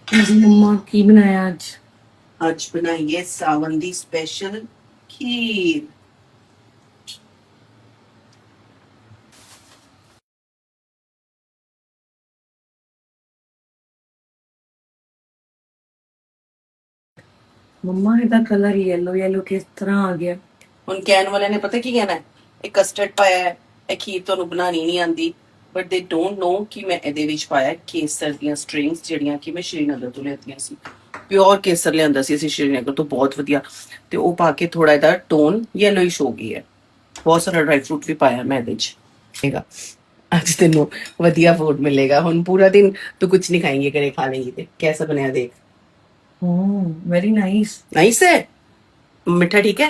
जी मम्मा की बनाया आज? आज बनाइए सावन दी स्पेशल खीर। मम्मा ਇਹਦਾ ਕਲਰ ਯੈਲੋ ਯੈਲੋ ਕਿਸ ਤਰ੍ਹਾਂ ਆ ਗਿਆ? ਹੁਣ ਕਹਿਣ ਵਾਲਿਆਂ ਨੇ ਪਤਾ ਕੀ ਕਹਿਣਾ ਹੈ, ਇਹ ਕਸਟਰਡ ਪਾਇਆ ਹੈ, ਇਹ ਖੀਰ ਤੁਹਾਨੂੰ ਬਣਾਣੀ ਨਹੀਂ ਆਂਦੀ, ਬਟ ਦੇ ਡੋਨਟ ਨੋ ਕਿ ਮੈਂ ਇਹਦੇ ਵਿੱਚ ਪਾਇਆ ਕੇਸਰ ਦੀਆਂ ਸਟ੍ਰਿੰਗਸ ਜਿਹੜੀਆਂ ਕਿ ਮੈਂ ਸ਼੍ਰੀਨਗਰ ਤੋਂ ਲਿਆਤੀਆਂ ਸੀ। ਪਿਓਰ ਕੇਸਰ ਲਿਆਂਦਾ ਸੀ ਅਸੀਂ ਸ਼੍ਰੀਨਗਰ ਤੋਂ, ਬਹੁਤ ਵਧੀਆ, ਤੇ ਉਹ ਪਾ ਕੇ ਥੋੜਾ ਇਹਦਾ ਟੋਨ ਯੈਲੋਇਸ਼ ਹੋ ਗਈ ਹੈ। ਬਹੁਤ ਸਾਰਾ ਡਰਾਈ ਫਰੂਟ ਵੀ ਪਾਇਆ ਮੈਂ ਇਹਦੇ ਚ। ਹੈਗਾ ਅੱਜ ਤੈਨੂੰ ਵਧੀਆ ਫੂਡ ਮਿਲੇਗਾ। ਹੁਣ ਪੂਰਾ ਦਿਨ ਤੂੰ ਕੁਝ ਨਹੀਂ ਖਾएंगे, करे खा लेंगी। ਤੇ कैसा ਬਣਿਆ ਦੇਖ। Very nice. नाइस है। मीठा ठीक है।